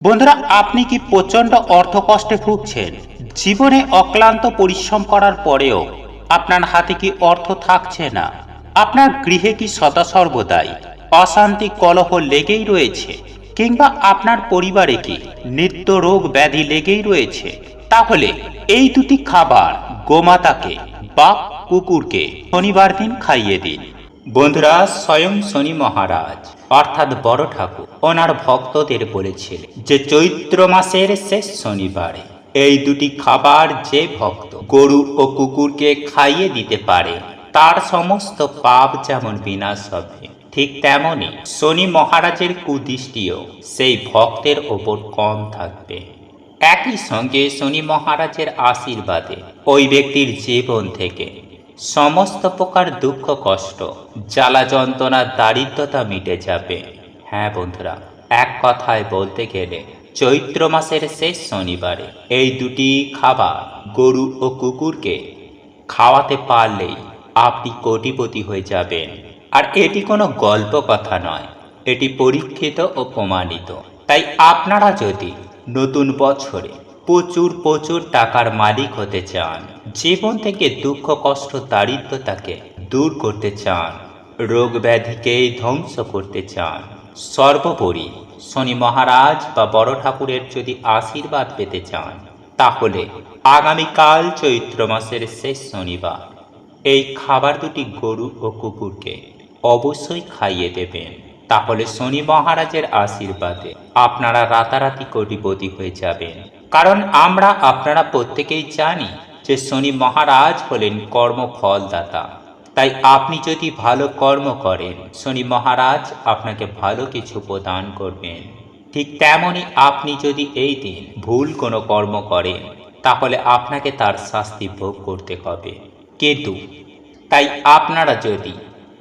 বন্ধুরা, আপনি কি প্রচন্ড অর্থকষ্টে ভুগছেন? জীবনে অক্লান্ত পরিশ্রম করার পরেও আপনার হাতে কি অর্থ থাকছে না? আপনার গৃহে কি সদা সর্বদাই অশান্তি কলহ লেগেই রয়েছে? কিংবা আপনার পরিবারে কি নিত্য রোগ ব্যাধি লেগেই রয়েছে? তাহলে এই দুটি খাবার গোমাতাকে বা কুকুরকে শনিবার দিন খাইয়ে দিন। বন্ধুরা, স্বয়ং শনি মহারাজ অর্থাৎ বড় ঠাকুর ওনার ভক্তদের বলেছিলেন যে চৈত্র মাসের শেষ শনিবারে এই দুটি খাবার যে ভক্ত গরু ও কুকুরকে খাইয়ে দিতে পারে তার সমস্ত পাপ যেমন বিনাশ হবে, ঠিক তেমনি শনি মহারাজের কুদৃষ্টিও সেই ভক্তের ওপর কম থাকবে। একই সঙ্গে শনি মহারাজের আশীর্বাদে ওই ব্যক্তির জীবন থেকে সমস্ত প্রকার দুঃখ কষ্ট, জ্বালা যন্ত্রণা, দারিদ্রতা মিটে যাবে। হ্যাঁ বন্ধুরা, এক কথায় বলতে গেলে চৈত্র মাসের শেষ শনিবারে এই দুটি খাবার গরু ও কুকুরকে খাওয়াতে পারলেই আপনি কোটিপতি হয়ে যাবেন। আর এটি কোনো গল্প কথা নয়, এটি পরীক্ষিত ও প্রমাণিত। তাই আপনারা যদি নতুন বছরে প্রচুর প্রচুর টাকার মালিক হতে চান, জীবন থেকে দুঃখ কষ্ট দারিদ্রতাকে দূর করতে চান, রোগ ব্যাধিকে ধ্বংস করতে চান, সর্বোপরি শনি মহারাজ বা বড় ঠাকুরের যদি আশীর্বাদ পেতে চান, তাহলে আগামীকাল চৈত্র মাসের শেষ শনিবার এই খাবার দুটি গরু ও কুকুরকে অবশ্যই খাইয়ে দেবেন। তাহলে শনি মহারাজের আশীর্বাদে আপনারা রাতারাতি কোটিপতি হয়ে যাবেন। কারণ আমরা আপনারা প্রত্যেকেই জানি যে শনি মহারাজ হলেন কর্মফলদাতা। তাই আপনি যদি ভালো কর্ম করেন, শনি মহারাজ আপনাকে ভালো কিছু প্রদান করবেন। ঠিক তেমনি আপনি যদি এই দিন ভুল কোনো কর্ম করেন, তাহলে আপনাকে তার শাস্তি ভোগ করতে হবে। কিন্তু তাই আপনারা যদি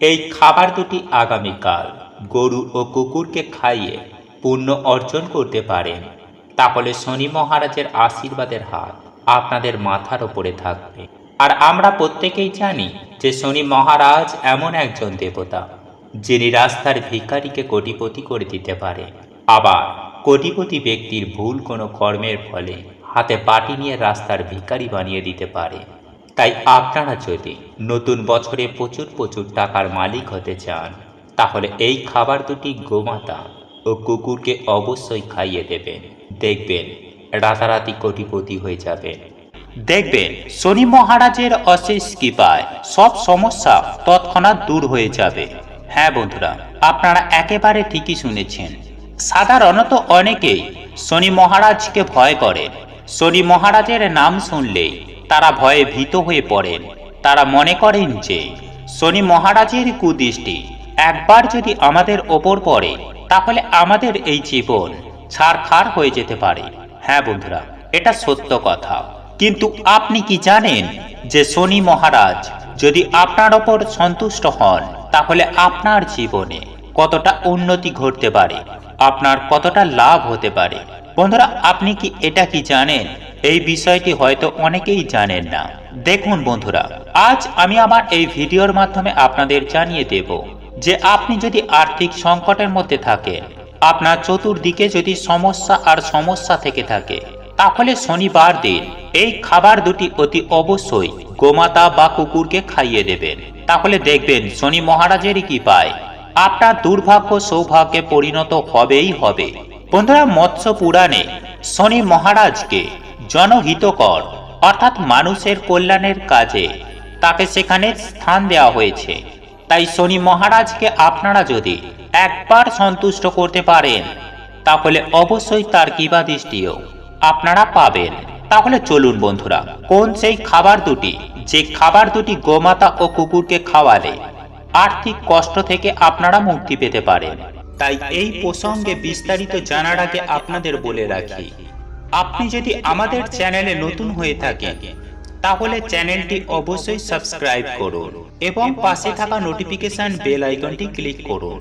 এই খাবার দুটি আগামীকাল গরু ও কুকুরকে খাইয়ে পুণ্য অর্জন করতে পারেন, তাহলে শনি মহারাজের আশীর্বাদের হাত আপনাদের মাথার ওপরে থাকবে। আর আমরা প্রত্যেকেই জানি যে শনি মহারাজ এমন একজন দেবতা যিনি রাস্তার ভিখারিকে কোটিপতি করে দিতে পারে। আবার কোটিপতি ব্যক্তির ভুল কোনো কর্মের ফলে হাতে পাটি নিয়ে রাস্তার ভিখারি বানিয়ে দিতে পারে। তাই আপনারা যদি নতুন বছরে প্রচুর প্রচুর টাকার মালিক হতে চান, তাহলে এই খাবার দুটি গোমাতা ও কুকুরকে অবশ্যই খাইয়ে দেবেন। দেখবেন রাতারাতি কোটিপতি হয়ে যাবেন। দেখবেন শনি মহারাজের অশেষ কৃপায় সব সমস্যা তৎক্ষণাৎ দূর হয়ে যাবে। হ্যাঁ বন্ধুরা, আপনারা একেবারে ঠিকই শুনেছেন। সাধারণত অনেকেই শনি মহারাজকে ভয় করেন। শনি মহারাজের নাম শুনলেই তারা ভয়ে ভীত হয়ে পড়েন। তারা মনে করেন যে শনি মহারাজের কুদৃষ্টি একবার যদি আমাদের ওপর পড়ে, তাহলে আমাদের এই জীবন ছারখার হয়ে যেতে পারে। হ্যাঁ বন্ধুরা, এটা সত্য কথা। কিন্তু আপনি কি জানেন যে শনি মহারাজ যদি আপনার ওপর সন্তুষ্ট হন, তাহলে আপনার জীবনে কতটা উন্নতি ঘটতে পারে, আপনার কতটা লাভ হতে পারে? বন্ধুরা, আপনি কি এটা কি জানেন? এই বিষয়টি হয়তো অনেকেই জানেন না। দেখুন বন্ধুরা, আজ আমি আমার এই ভিডিওর মাধ্যমে আপনাদের জানিয়ে দেব যে আপনি যদি আর্থিক সংকটের মধ্যে থাকেন, আপনার চতুর্দিকে যদি সমস্যা আর সমস্যা থেকে থাকে, তাহলে শনিবার দিন এই খাবার দুটি অতি অবশ্যই গোমাতা বা কুকুরকে খাইয়ে দেবেন। তাহলে দেখবেন শনি মহারাজেরই কৃপায় আপনার দুর্ভাগ্য সৌভাগ্যে পরিণত হবেই হবে। বন্ধুরা, মৎস্য পুরাণে শনি মহারাজকে জনহিতকর অর্থাৎ মানুষের কল্যাণের কাজে তাকে সেখানে স্থান দেওয়া হয়েছে। তাই শনি মহারাজকে আপনারা যদি একবার সন্তুষ্ট করতে পারেন, তাহলে অবশ্যই তার কৃপা দৃষ্টিও আপনারা পাবেন। তাহলে চলুন বন্ধুরা, কোন সেই খাবার দুটি, যে খাবার দুটি গোমাতা ও কুকুরকে খাওয়ালে আর্থিক কষ্ট থেকে আপনারা মুক্তি পেতে পারেন। তাই এই প্রসঙ্গে বিস্তারিত জানার আগে আপনাদের বলে রাখি, আপনি যদি আমাদের চ্যানেলে নতুন হয়ে থাকেন, তাহলে চ্যানেলটি অবশ্যই সাবস্ক্রাইব করুন এবং পাশে থাকা নোটিফিকেশন বেল আইকনটি ক্লিক করুন।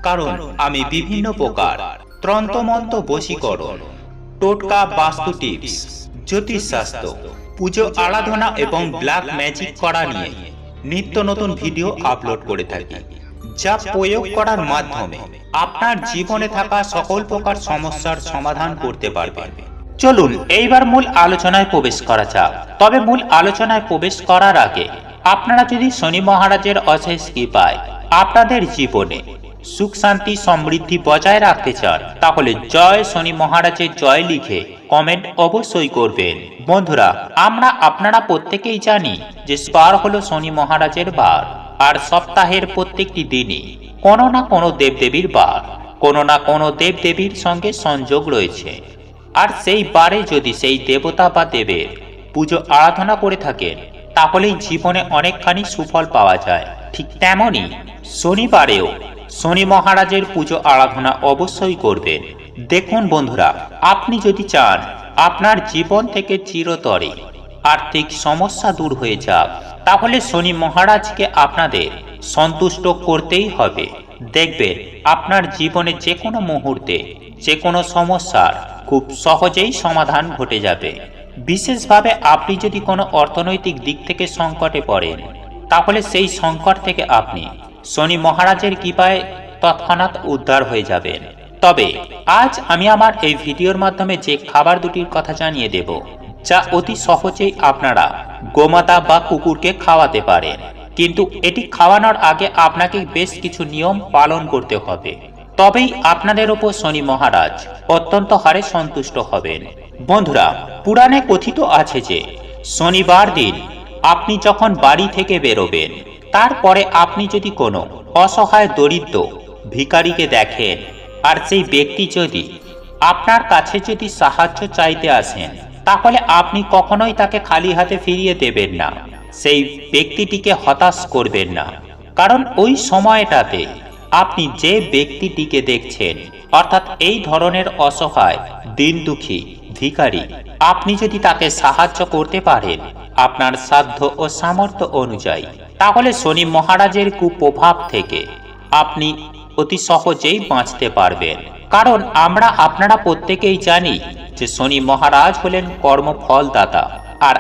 কারণ আমি বিভিন্ন প্রকার তন্ত্রমন্ত্র, বশীকরণ, টোটকা, বাস্তু টিপস, জ্যোতিষশাস্ত্র, পুজো আরাধনা এবং ব্ল্যাক ম্যাজিক করা নিয়ে নিত্য নতুন ভিডিও আপলোড করে থাকি। যা প্রয়োগ করার মাধ্যমে আপনার জীবনে থাকা সকল প্রকার সমস্যার সমাধান করতে পারবেন। চলুন এইবার মূল আলোচনায় প্রবেশ করা যাক। তবে মূল আলোচনায় প্রবেশ করার আগে আপনারা যদি শনি মহারাজের অশেষ কৃপায় আপনাদের জীবনে সুখ শান্তি সমৃদ্ধি বজায় রাখতে চান, তাহলে জয় শনি মহারাজের জয় লিখে কমেন্ট অবশ্যই করবেন। বন্ধুরা, আপনারা প্রত্যেকেই জানি যে বার হলো শনি মহারাজের বার, আর সপ্তাহের প্রত্যেকটি দিনই কোনো না কোনো দেবদেবীর বার, কোনো না কোনো দেবদেবীর সঙ্গে সংযোগ রয়েছে। আর সেই বারে যদি সেই দেবতা বা দেবের পুজো আরাধনা করে থাকেন, তাহলেই জীবনে অনেকখানি সুফল পাওয়া যায়। ঠিক তেমনই শনিবারেও শনি মহারাজের পুজো আরাধনা অবশ্যই করবেন। দেখুন বন্ধুরা, আপনি যদি চান আপনার জীবন থেকে চিরতরে আর্থিক সমস্যা দূর হয়ে যাক, তাহলে শনি মহারাজকে আপনাদের সন্তুষ্ট করতেই হবে। দেখবেন আপনার জীবনে যে কোনো মুহূর্তে যে কোনো সমস্যার খুব সহজেই সমাধান ঘটে যাবে। বিশেষভাবে আপনি যদি কোনো অর্থনৈতিক দিক থেকে সংকটে পড়েন, তাহলে সেই সংকট থেকে আপনি শনি মহারাজের কৃপায় তৎক্ষণাৎ উদ্ধার হয়ে যাবেন। তবে আজ আমি আমার এই ভিডিওর মাধ্যমে যে খাবার দুটির কথা জানিয়ে দেব, যা অতি সহজেই আপনারা গোমাতা বা কুকুরকে খাওয়াতে পারেন। কিন্তু এটি খাওয়ানোর আগে আপনাকে বেশ কিছু নিয়ম পালন করতে হবে, তবেই আপনাদের ওপর শনি মহারাজ অত্যন্ত হারে সন্তুষ্ট হবেন। বন্ধুরা, পুরাণে কথিত আছে যে শনিবার দিন আপনি যখন বাড়ি থেকে বেরোবেন, তারপরে আপনি যদি কোনো অসহায় দরিদ্র ভিখারিকে দেখেন, আর সেই ব্যক্তি যদি আপনার কাছে যদি সাহায্য চাইতে আসেন, তাহলে আপনি কখনোই তাকে খালি হাতে ফিরিয়ে দেবেন না। সেই ব্যক্তিটিকে হতাশ করবেন না, কারণ ওই সময়টাতে আপনি যে ব্যক্তিটিকে দেখছেন, অর্থাৎ এই ধরনের অসহায় দিন দুঃখী ভিখারি, আপনি যদি তাকে সাহায্য করতে পারেন আপনার সাধ্য ও সামর্থ্য অনুযায়ী, তাহলে শনি মহারাজের কুপ্রভাব থেকে আপনি অতি সহজেই বাঁচতে পারবেন। কারণ আপনারা প্রত্যেকেই জানি যে শনি মহারাজ হলেন কর্মফলদাতা, আর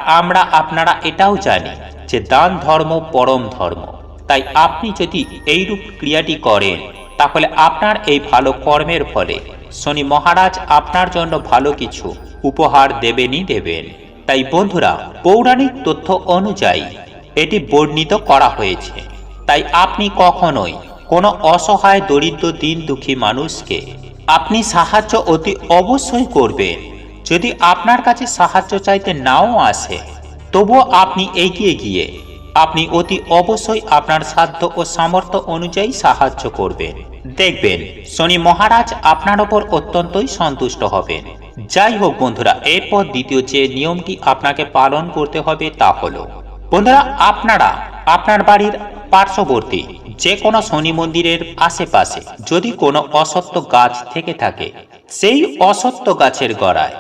আপনারা এটাও জানি যে দান ধর্ম পরম ধর্ম। তাই আপনি যদি এইরূপ ক্রিয়াটি করেন, তাহলে আপনার এই ভালো কর্মের ফলে শনি মহারাজ আপনার জন্য ভালো কিছু উপহার দেবেনই দেবেন। তাই বন্ধুরা, পৌরাণিক তথ্য অনুযায়ী এটি বর্ণিত করা হয়েছে। তাই আপনি কখনোই কোনো অসহায় দরিদ্র দিন দুঃখী মানুষকে আপনি সাহায্য অতি অবশ্যই করবেন। যদি আপনার কাছে সাহায্য চাইতে নাও আসে, তবুও আপনি এগিয়ে গিয়ে আপনি অতি অবশ্যই আপনার সাধ্য ও সামর্থ্য অনুযায়ী সাহায্য করবেন। দেখবেন শনি মহারাজ আপনার ওপর অত্যন্তই সন্তুষ্ট হবেন। যাই হোক বন্ধুরা, এরপর দ্বিতীয় যে নিয়মটি আপনাকে পালন করতে হবে তা হলো, বন্ধুরা, আপনারা আপনার বাড়ির পার্শ্ববর্তী যে কোনো শনি মন্দিরের আশেপাশে যদি কোনো অসত্য গাছ থেকে থাকে, সেই অসত্য গাছের গোড়ায়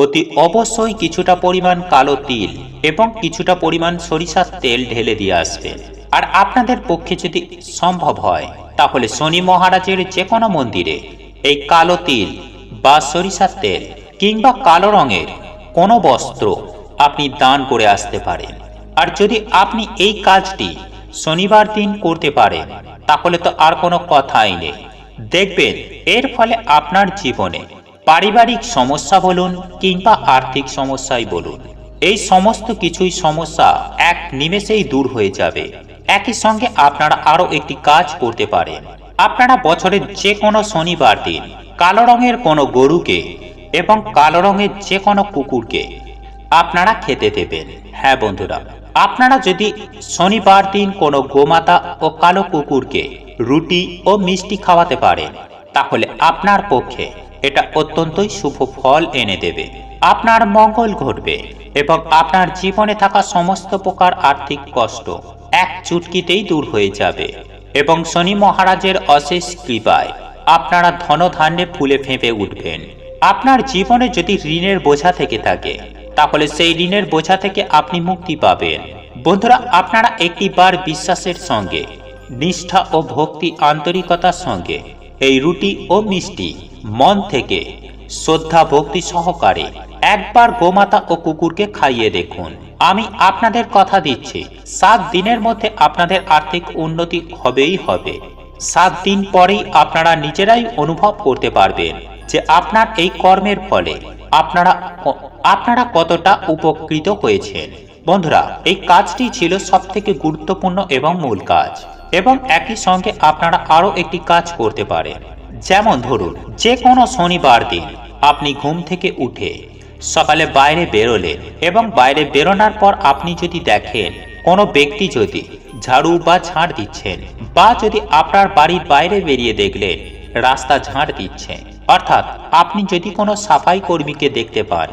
অতি অবশ্যই কিছুটা পরিমাণ কালো তিল এবং কিছুটা পরিমাণ সরিষার তেল ঢেলে দিয়ে আসবেন। আর আপনাদের পক্ষে যদি সম্ভব হয়, তাহলে শনি মহারাজের যে কোনো মন্দিরে এই কালো তিল বা সরিষার তেল কিংবা কালো রঙের কোনো বস্ত্র আপনি দান করে আসতে পারেন। আর যদি আপনি এই কাজটি শনিবার দিন করতে পারেন, তাহলে তো আর কোনো কথাই নেই। দেখবেন এর ফলে আপনার জীবনে পারিবারিক সমস্যা বলুন কিংবা আর্থিক সমস্যাই বলুন, এই সমস্ত কিছুই সমস্যা এক নিমেষেই দূর হয়ে যাবে। একই সঙ্গে আপনারা আরো একটি কাজ করতে পারেন। আপনারা বছরের যে কোনো শনিবার দিন কালো রঙের কোনো গরুকে এবং কালো রঙের যে কোনো কুকুরকে আপনারা খেতে দেবেন। হ্যাঁ বন্ধুরা, আপনারা যদি শনিবার দিন কোনো গোমাতা ও কালো কুকুরকে রুটি ও মিষ্টি খাওয়াতে পারেন, তাহলে আপনার পক্ষে এটা অত্যন্তই শুভ ফল এনে দেবে। আপনার মঙ্গল ঘটবে এবং আপনার জীবনে থাকা সমস্ত প্রকার আর্থিক কষ্ট এক চুটকিতেই দূর হয়ে যাবে। এবং শনি মহারাজের অশেষ কৃপায় আপনারা ধনধান্যে ফুলে ফেঁপে উঠবেন। আপনার জীবনে যদি ঋণের বোঝা থেকে থাকে, তাহলে সেই ঋণের বোঝা থেকে আপনি মুক্তি পাবেন। বন্ধুরা, আপনারা একটিবার বিশ্বাসের সঙ্গে, নিষ্ঠা ও ভক্তি আন্তরিকতার সঙ্গে এই রুটি ও মিষ্টি মন থেকে শ্রদ্ধা ভক্তি সহকারে একবার গোমাতা ও কুকুরকে খাইয়ে দেখুন। আমি আপনাদের কথা দিচ্ছি, 7 দিনের মধ্যে আপনাদের আর্থিক উন্নতি হবেই হবে। 7 দিন পরেই আপনারা নিজেরাই অনুভব করতে পারবেন যে আপনার এই কর্মের ফলে আপনারা কতটা উপকৃত হয়েছেন। বন্ধুরা, এই কাজটি ছিল সবথেকে গুরুত্বপূর্ণ এবং মূল কাজ, এবং একই সঙ্গে আপনারা আরও একটি কাজ করতে পারেন। যেমন ধরুন, যে কোনো শনিবার দিন আপনি ঘুম থেকে উঠে সকালে বাইরে বেরোলেন, এবং বাইরে বেরোনোর পর আপনি যদি দেখেন কোনো ব্যক্তি যদি ঝাড়ু বা ঝাড় দিচ্ছেন, বা যদি আপনার বাড়ির বাইরে বেরিয়ে দেখলেন রাস্তা ঝাড় দিচ্ছে, অর্থাৎ আপনি যদি কোনো সাফাই কর্মীকে দেখতে পান,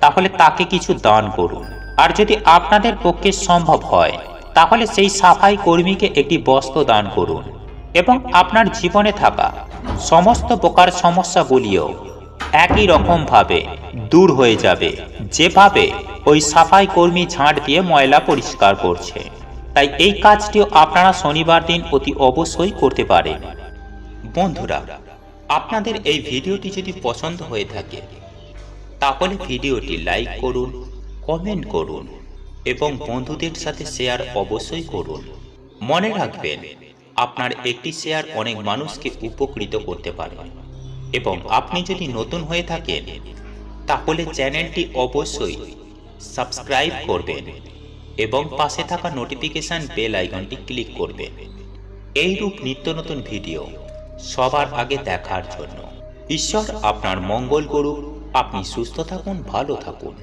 তাহলে তাকে কিছু দান করুন। আর যদি আপনাদের পক্ষে সম্ভব হয়, তাহলে সেই সাফাই কর্মীকে একটি বস্ত্র দান করুন, এবং আপনার জীবনে থাকা সমস্ত প্রকার সমস্যাগুলিও একই রকমভাবে দূর হয়ে যাবে, যেভাবে ওই সাফাই কর্মী ঝাড় দিয়ে ময়লা পরিষ্কার করছে। তাই এই কাজটিও আপনারা শনিবার দিন অতি অবশ্যই করতে পারেন। বন্ধুরা, আপনাদের এই ভিডিওটি যদি পছন্দ হয়ে থাকে, তাহলে ভিডিওটি লাইক করুন, কমেন্ট করুন, এবং বন্ধুদের সাথে শেয়ার অবশ্যই করুন। মনে রাখবেন, আপনার একটি শেয়ার অনেক মানুষকে উপকৃত করতে পারে। এবং আপনি যদি নতুন হয়ে থাকেন, তাহলে চ্যানেলটি অবশ্যই সাবস্ক্রাইব করবেন এবং পাশে থাকা নোটিফিকেশন বেল আইকনটি ক্লিক করবেন, এইরূপ নিত্য নতুন ভিডিও সবার আগে দেখার জন্য। ঈশ্বর আপনার মঙ্গল করুক। আপনি সুস্থ থাকুন, ভালো থাকুন।